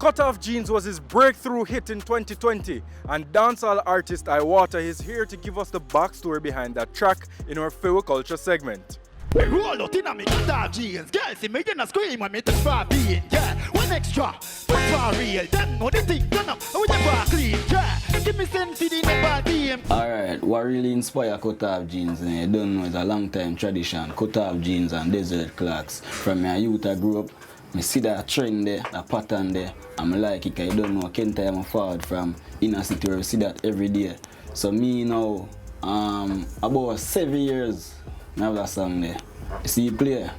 Cut Off Jeans was his breakthrough hit in 2020, and dancehall artist Iwaata is here to give us the backstory behind that track in our Fiwi Culture segment. Me roll out inna me cut off jeans. Girls see me then a scream when me touch for being. Yeah, one extra, touch for real. Then know the thing done up, and we never clean. Yeah, give me sense in the bad game. Alright, what really inspire cut off jeans? You don't know, it's a long time tradition. Cut off jeans and desert clocks. From my youth I grew up, I see that trend there, that pattern there. And I like it because you don't know, can't tell I'm forward from inner city where we see that every day. So me now, about 7 years, I have that song there. You see it play?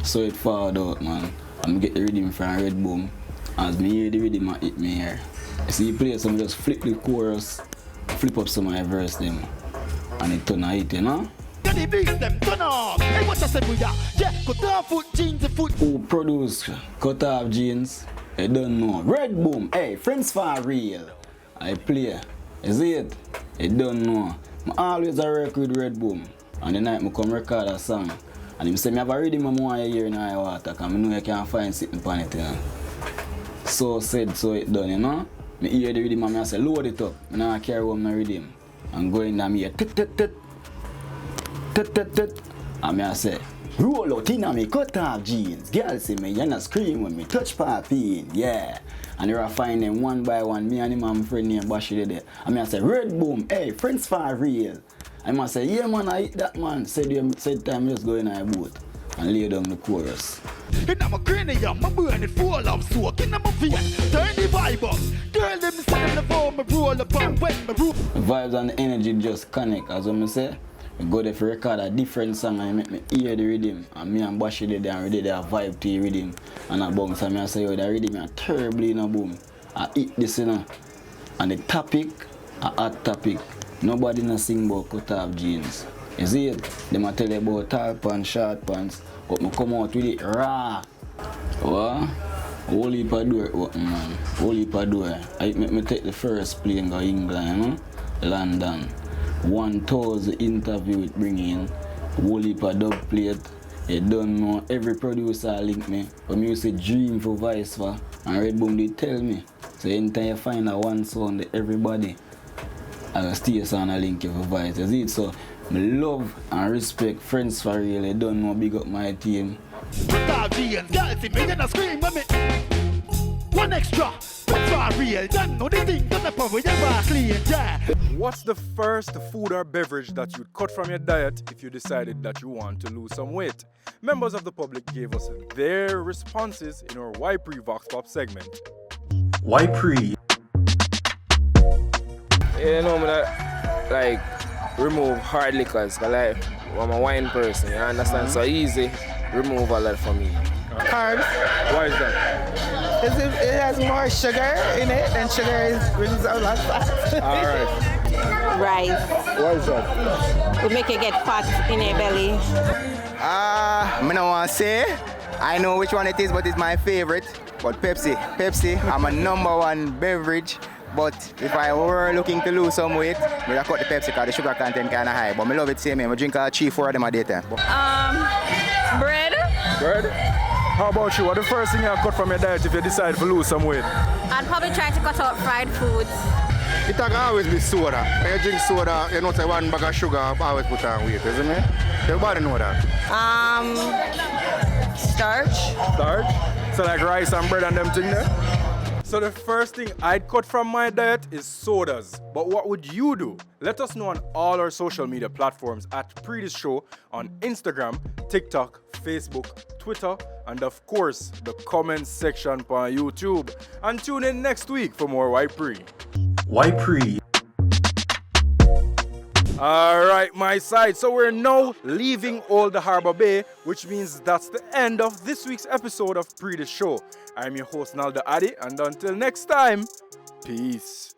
So it forward out, man. I'm get the rhythm from Red Boom. As me hear the rhythm, I hit me here. You see it play, so I just flip the chorus, flip up some of my verse them. And it turn a hit, you know? The beats them turn off. Hey, what I said with that? Yeah, cut off foot jeans, the foot. Who produce Cut Off Jeans? I don't know. Red Boom, hey, friends for real. I play. You see it? I don't know. I always work with Red Boom. And the night I come record a song. And him say me have a rhythm I want to hear in Iwaata because I know you can't find sitting upon it, you know. So said, so it done, you know. I hear the rhythm and I say load it up. I now carry home my rhythm. And go in and I hear tit tit tit. Tit tit tit. And I say, roll out in me cut off jeans. Girls see me, you not scream when me touch papi. Yeah. And you find them one by one. Me and him and my friend named Bashi there. And I say, Red Boom, hey, friends for real. I must say, yeah man, I hit that man. Said time just go in a boat and lay down the chorus. In my cranium, my brain it full of soak. In my vein, turn the vibe up. Girl, let me see them the phone, me roll up and when me roll. The vibes and the energy just connect, as I say. I go there for record a different song and make me hear the rhythm. And me and Bashi there and we did a vibe to the rhythm. And I bounce and I say, yo, the rhythm is terribly in a boom. I eat this, you know. And the topic, a hot topic. Nobody not sing about cut off jeans. You see it? They might tell you about tall pants, short pants, but I come out with it raw. What? Whole heap of door, what man? Whole heap of door. I make me take the first plane go England, you know? London. 1,000 interview it bring in. Whole heap of dub plate. You don't know, every producer link me. But me used to dream for vice for. And Red Boom did tell me. So anytime you find a one sound, everybody I stay on a link for vice. You see it? So I love and respect friends for real. I don't know, big up my team. Cut off jeans, girls see me then a scream when me. One extra, touch for real. Then know the thing done up and we never clean. Yeah. What's the first food or beverage that you'd cut from your diet if you decided that you want to lose some weight? Members of the public gave us their responses in our Why Pree Vox Pop segment. Why Pree? You know, I like remove hard liquors because like, I'm a wine person, you understand? So easy remove all that for me. Carbs. Why is that? It has more sugar in it, and sugar brings a lot of fat. All right. Rice. Why is that? Will make you get fat in your belly. I don't want to say. I know which one it is, but it's my favorite. But Pepsi. Pepsi, I'm a #1 beverage. But if I were looking to lose some weight, I would cut the Pepsi because the sugar content kind of high. But I love it same. I drink 3-4 of them a day time. Bread. Bread? How about you? What the first thing you cut from your diet if you decide to lose some weight? I'd probably try to cut out fried foods. It can always be soda. When you drink soda, you know, say one bag of sugar always put on weight, isn't it? Everybody know that. Starch. Starch? So like rice and bread and them thing there? So the first thing I'd cut from my diet is sodas. But what would you do? Let us know on all our social media platforms at Pree the Show on Instagram, TikTok, Facebook, Twitter, and of course, the comments section on YouTube. And tune in next week for more Why Pree. Why Pree? Alright, my side. So we're now leaving Old Harbour Bay, which means that's the end of this week's episode of Pree the Show. I'm your host, Naldo Addy, and until next time, peace.